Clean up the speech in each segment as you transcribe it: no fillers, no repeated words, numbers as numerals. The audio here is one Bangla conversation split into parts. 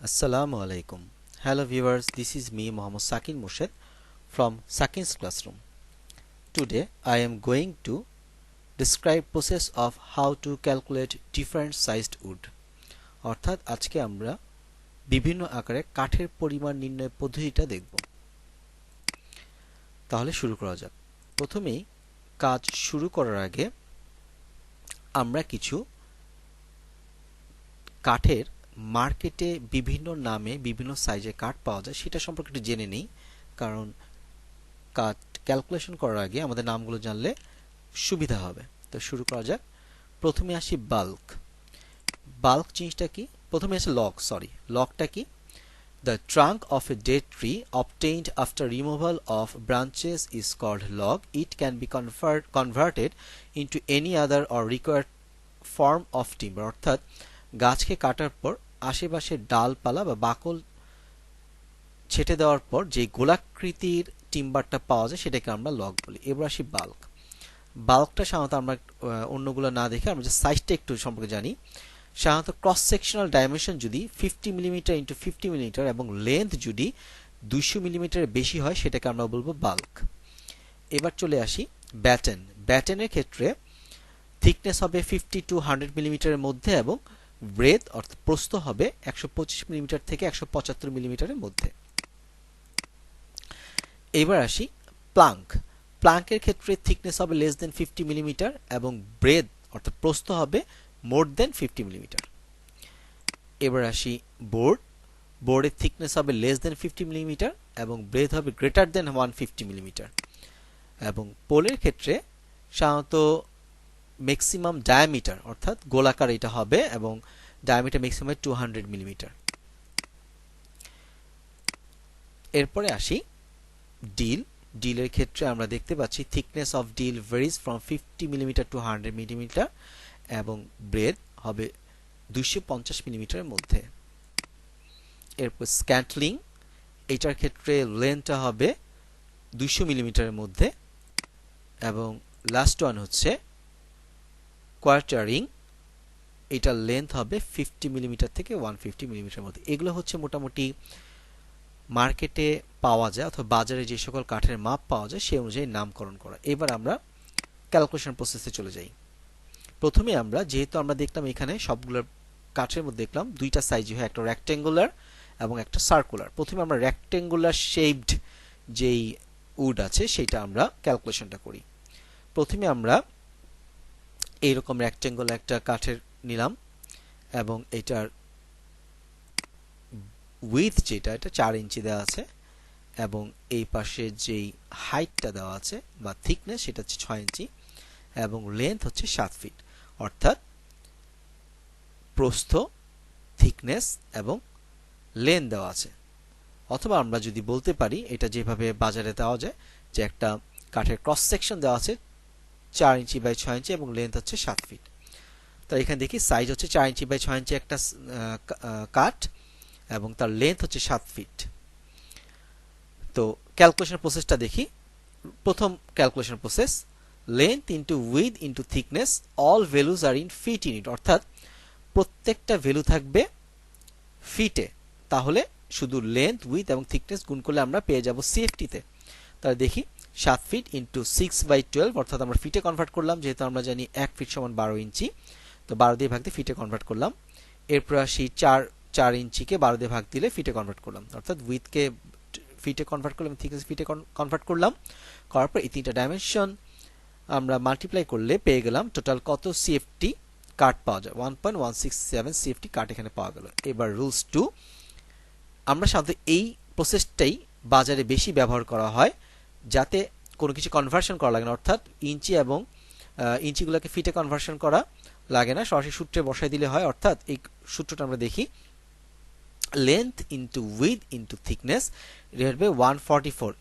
Assalamu alaikum. Hello viewers, this is me Mohammed Sakin Morshed from Sakin's classroom. Today I am going to describe process of how to calculate different sized wood. অর্থাৎ আজকে আমরা বিভিন্ন আকারে কাঠের পরিমাণ নির্ণয় পদ্ধতিটা দেখব। তাহলে শুরু করা যাক। প্রথমেই কাজ শুরু করার আগে আমরা কিছু কাঠের মার্কেটে বিভিন্ন নামে বিভিন্ন সাইজে কাঠ পাওয়া যায় সেটা সম্পর্কে একটু জেনে নিই, কারণ কাঠ ক্যালকুলেশন করার আগে আমাদের নামগুলো জানলে সুবিধা হবে। তো শুরু করা যাক। প্রথমে আসি বাল্ক। বাল্ক জিনিসটা কি? প্রথমে আসে লগটা কি? The trunk of a dead tree obtained after removal of branches is called log. It can be converted into any other or required form of timber. অর্থাৎ গাছকে কাটার পর আশেপাশে ডালপালা বা বাকল ছেটে দেওয়ার পর যে গোলাকৃতির টিম্বারটা পাওয়া যায় সেটাকে আমরা লগ বলি। এবার আসি বাল্ক। বাল্কটা সাধারণত আমরা অন্যগুলো না দেখে আমরা যে সাইজটা একটু সম্পর্কে জানি। সাধারণত ক্রস সেকশনাল ডাইমেনশন যদি 50 মিলিমিটার ইন্টু 50 মিলিমিটার এবং লেন্থ যদি 200 মিলিমিটারের বেশি হয় সেটাকে আমরা বলবো বাল্ক। এবার চলে আসি ব্যাটেন। ব্যাটেনের ক্ষেত্রে থিকনেস হবে 50 টু 100 মিলিমিটারের মধ্যে এবং ব্রেথ অর্থাৎ প্রস্থ হবে 125 মিলিমিটার থেকে 175 মিলিমিটারের মধ্যে। এবার আসি প্লাঙ্ক। প্লাঙ্কের ক্ষেত্রে থিকনেস হবে লেস দেন 50 মিলিমিটার এবং ব্রেথ অর্থাৎ প্রস্থ হবে মোর দেন 50 মিলিমিটার। এবার আসি বোর্ড। বোর্ডের থিকনেস হবে লেস দেন 50 মিলিমিটার এবং ব্রেথ হবে গ্রেটার দেন 150 মিলিমিটার। এবং পোলের ক্ষেত্রে সাধারণত ম্যাক্সিমাম ডায়ামিটার অর্থাৎ গোলাকার এটা হবে এবং ডায়ামিটার ম্যাক্সিমাম 200 মিলিমিটার। এরপরে আসি ডিল। ডিলের ক্ষেত্রে আমরা দেখতে পাচ্ছি thickness of deal varies from 50 millimetre to 100 millimetre এবং ব্রেথ হবে 250 মিলিমিটারের মধ্যে। এরপর স্ক্যান্টলিং, এটার ক্ষেত্রে লেন্থটা হবে 200 মিলিমিটারের মধ্যে এবং লাস্ট ওয়ান হচ্ছে কোয়ার্টারিং, এটার লেন্থ হবে 50 মিলিমিটার থেকে 150 মিলিমিটারের মধ্যে। এগুলো হচ্ছে মোটামুটি মার্কেটে পাওয়া যায় অথবা বাজারে যে সকল কাঠের মাপ পাওয়া যায় সেই অনুযায়ী নামকরণ করা। এবার আমরা ক্যালকুলেশন প্রসেসে চলে যাই। প্রথমে আমরা যেহেতু আমরা দেখলাম এখানে সবগুলো কাঠের মধ্যে দেখলাম দুইটা সাইজ হয়, একটা রেক্টেঙ্গুলার এবং একটা সার্কুলার। প্রথমে আমরা রেক্টেঙ্গুলার শেপড যেই উড আছে সেটা আমরা ক্যালকুলেশনটা করি। প্রথমে আমরা এইরকম রেক্টেঙ্গুলার একটা কাঠের নিলাম এবং এটার উইথ যেটা এটা 4 ইঞ্চি দেওয়া আছে এবং এই পাশে যেই হাইটটা দেওয়া আছে বা থিকনেস সেটা হচ্ছে 6 ইঞ্চি এবং লেন্থ হচ্ছে 7 ফিট। অর্থাৎ প্রস্থ, থিকনেস এবং লেন্থ দেওয়া আছে। অথবা আমরা যদি বলতে পারি এটা যেভাবে বাজারে দেওয়া যায় যে একটা কাঠের ক্রস সেকশন দেওয়া আছে 4 ইঞ্চি বাই 6 ইঞ্চি এবং লেন্থ হচ্ছে 7 ফিট। তো এখানে দেখি সাইজ হচ্ছে 4 ইঞ্চি বাই 6 ইঞ্চি একটা কাঠ এবং তার লেন্থ হচ্ছে 7 ফিট। তো ক্যালকুলেশন প্রসেসটা দেখি। প্রথম calculation process, length into width into thickness, all values are in feet unit, অর্থাৎ প্রত্যেকটা ভ্যালু থাকবে ফিটে। তাহলে শুধু লেন্থ, উইথ এবং থিকনেস গুণ করলে আমরা পেয়ে যাব সিএফটিতে। তাহলে দেখি 7 ফিট ইন্টু 6/12 অর্থাৎ আমরা ফিটে কনভার্ট করলাম, যেহেতু আমরা জানি 1 ফিট সমান 12 ইঞ্চি, তো 12 দিয়ে ভাগ দিয়ে ফিটে কনভার্ট করলাম। এরপর আসি 4 ইঞ্চিকে 12 দিয়ে ভাগ দিলে ফিটে কনভার্ট করলাম, অর্থাৎ উইথকে ফিটে কনভার্ট করলাম, থিকনেস ফিটে কনভার্ট করলাম। করার পর এই তিনটা ডাইমেনশন আমরা মাল্টিপ্লাই করলে পেয়ে গেলাম টোটাল কত সিএফটি কাট পাওয়া যায়। 1.167 সিএফটি কাট এখানে পাওয়া গেল। এবার রুলস 2, আমরা সাধারণত এই প্রসেসটাই বাজারে বেশি ব্যবহার করা হয় যাতে কোনো কিছু কনভার্সন করা লাগে না, অর্থাৎ ইঞ্চি এবং ইঞ্চিগুলোকে ফিটে কনভার্সন করা লাগে না, সরাসরি সূত্রে বসাই দিলে হয়। অর্থাৎ এই সূত্রটা আমরা দেখি, length into width into thickness divide by 144।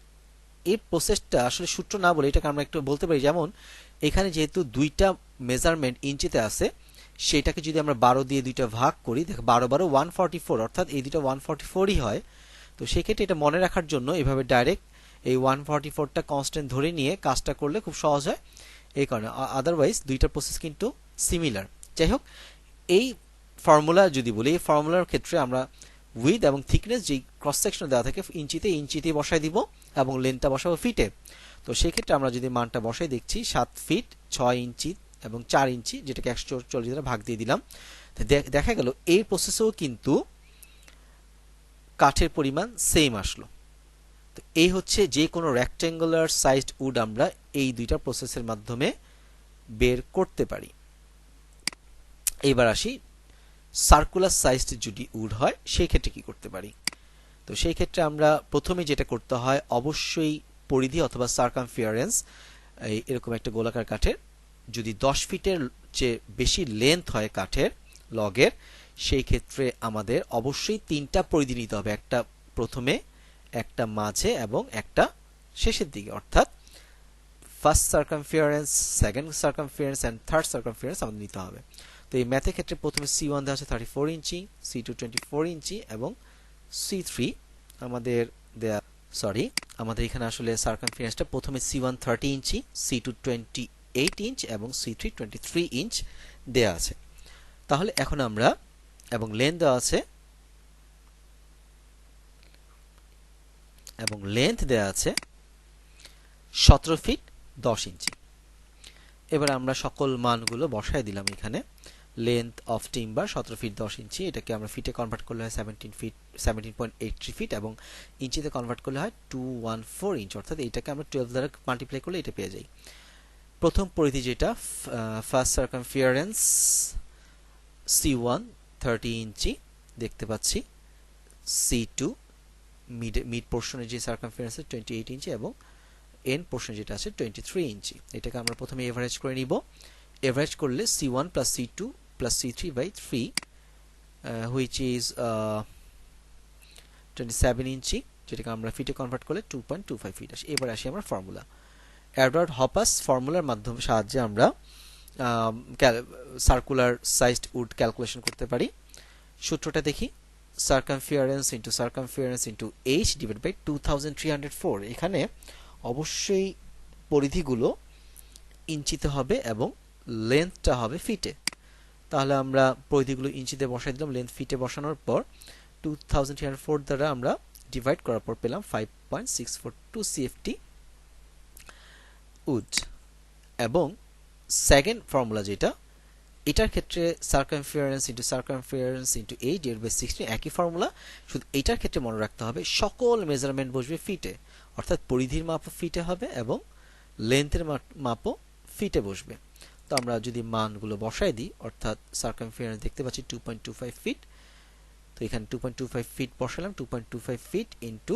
এই প্রসেসটা আসলে সূত্র না বলে এটাকে আমরা একটু বলতে পারি, যেমন এখানে যেহেতু দুইটা মেজারমেন্ট ইঞ্চিতে আছে সেটাকে যদি আমরা 12 দিয়ে দুইটা ভাগ করি, দেখো 12 12 144, অর্থাৎ এই দুইটা 144ই হয়। তো সেক্ষেত্রে এটা মনে রাখার জন্য এভাবে ডাইরেক্ট এই 144টা কনস্ট্যান্ট ধরে নিয়ে কাজটা করলে খুব সহজ হয়, এই কারণে। আদারওয়াইজ দুইটা প্রসেস কিন্তু সিমিলার। যাই হোক, এই ফর্মুলা যদি বলি, এই ফর্মুলার ক্ষেত্রে আমরা উইথ এবং থিকনেস যে ক্রস সেকশন দেওয়া থাকে ইঞ্চিতে বসাই দিব এবং লেন্থটা বসাবো ফিটে। তো সেই ক্ষেত্রে আমরা যদি মানটা বসাই দেখছি 7 ফিট 6 ইঞ্চি এবং 4 ইঞ্চি, যেটাকে 140 দ্বারা ভাগ দিয়ে দিলাম। দেখা গেল এই প্রসেসেও কিন্তু কাঠের পরিমাণ সেম আসলো। তো এই হচ্ছে যে কোনো রেক্ট্যাঙ্গুলার সাইজড উড আমরা এই দুইটা প্রসেসের মাধ্যমে বের করতে পারি। এবার আসি সার্কুলার সাইজড যদি উড হয় সেই ক্ষেত্রে কি করতে পারি। তো সেই ক্ষেত্রে আমরা প্রথমে যেটা করতে হয়, অবশ্যই পরিধি অথবা সার্কামফিয়ারেন্স, এরকম একটা গোলাকার কাঠের যদি 10 ফিটের চেয়ে বেশি লেন্থ হয় কাঠের লগের, সেই ক্ষেত্রে আমাদের অবশ্যই 3টা পরিধি নিতে হবে, একটা প্রথমে, একটা মাঝে এবং একটা শেষের দিকে, অর্থাৎ ফার্স্ট সার্কামফিয়ারেন্স, সেকেন্ড সার্কামফিয়ারেন্স এন্ড থার্ড সার্কামফিয়ারেন্স আমাদের নিতে হবে। তো এই ম্যাথের ক্ষেত্রে প্রথমে C1 দেওয়া আছে 34 ইঞ্চি, C2 24 ইঞ্চি এবং C3 আমাদের দেয়া, সরি আমাদের এখানে আসলে সার্কামফারেন্সটা প্রথমে C1 30 ইঞ্চি, C2 28 ইঞ্চ এবং C3 23 ইঞ্চ দেয়া আছে। তাহলে এখন আমরা, এবং লেন্থ দেওয়া আছে, এবং লেন্থ দেওয়া আছে 17 ফিট 10 ইঞ্চি। এবার আমরা সকল মানগুলো বসায় দিলাম এখানে। লেন্থ অফ টিম্বার 17 ফিট 10 ইঞ্চি, এটাকে আমরা ফিটে কনভার্ট করলে হয় 17.83 ফিট এবং ইঞ্চিতে কনভার্ট করলে হয় 214 ইঞ্চ, অর্থাৎ এটাকে আমরা 12 দ্বারা মাল্টিপ্লাই করলে এটা পেয়ে যাই। প্রথম পরিধি যেটা ফার্স্ট সার্কামফিয়ারেন্স C1 30 ইঞ্চি দেখতে পাচ্ছি, C2 মিড পোর্শনের যে সার্কামফিয়ারেন্স 28 ইঞ্চি এবং এন্ড পোর্শন যেটা আছে 23 ইঞ্চি। এটাকে আমরা প্রথমে এভারেজ করে নিব। এভারেজ করলে C1 plus C2 plus C3 by 3 which is 27 ইঞ্চি, যেটাকে আমরা ফিটে কনভার্ট করলে 2.25 ফিট আসে। এবার আসি আমরা ফর্মুলা, এডওয়ার্ড হপাস ফর্মুলার মাধ্যমে সাহায্যে আমরা সার্কুলার সাইজড উড ক্যালকুলেশন করতে পারি। সূত্রটা দেখি, circumference into circumference into h divide by 2304। এখানে অবশ্যই পরিধিগুলো ইঞ্চিতে হবে এবং লেন্থটা হবে ফিটে। তাহলে আমরা পরিধিগুলো ইঞ্চিতে বসাই দিলাম, লেন্থ ফিটে বসানোর পর 2304 দ্বারা আমরা ডিভাইড করার পর পেলাম 5.642 CFT উড। এবং সেকেন্ড ফর্মুলা যেটা, এটার ক্ষেত্রে circumference into circumference into h divide by 16 একই ফর্মুলা, শুধু এটার ক্ষেত্রে মনে রাখতে হবে সকল মেজারমেন্ট বসবে ফিটে, অর্থাৎ পরিধির মাপও ফিটে হবে এবং লেন্থের মাপও ফিটে বসবে। তো আমরা যদি মানগুলো বসাই দিই, অর্থাৎ সার্কামফিয়ারেন্স দেখতে পাচ্ছি 2.25 ফিট, তো এখানে 2.25 ফিট বসালাম, 2.25 ফিট ইন্টু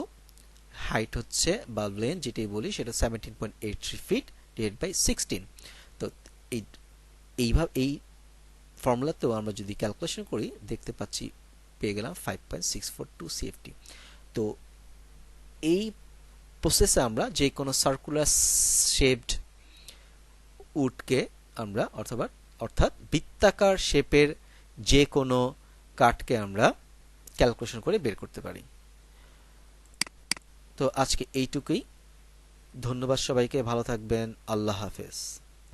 হাইট হচ্ছে বা লেন্থ যেটাই বলি সেটা 17.83 ফিট ডিভাইড বাই 16। তো এইভাবে এই ফর্মুলাতেও আমরা যদি ক্যালকুলেশন করি দেখতে পাচ্ছি পেয়ে গেলাম 5.642 CFT। তো এই প্রসেসে আমরা যে কোনো সার্কুলার শেপড উডকে আমরা অর্থাৎ বৃত্তাকার শেপের যে কোনো কাঠকে আমরা ক্যালকুলেশন করে বের করতে পারি। তো আজকে এইটুকুই, ধন্যবাদ সবাইকে, ভালো থাকবেন, আল্লাহ হাফেজ।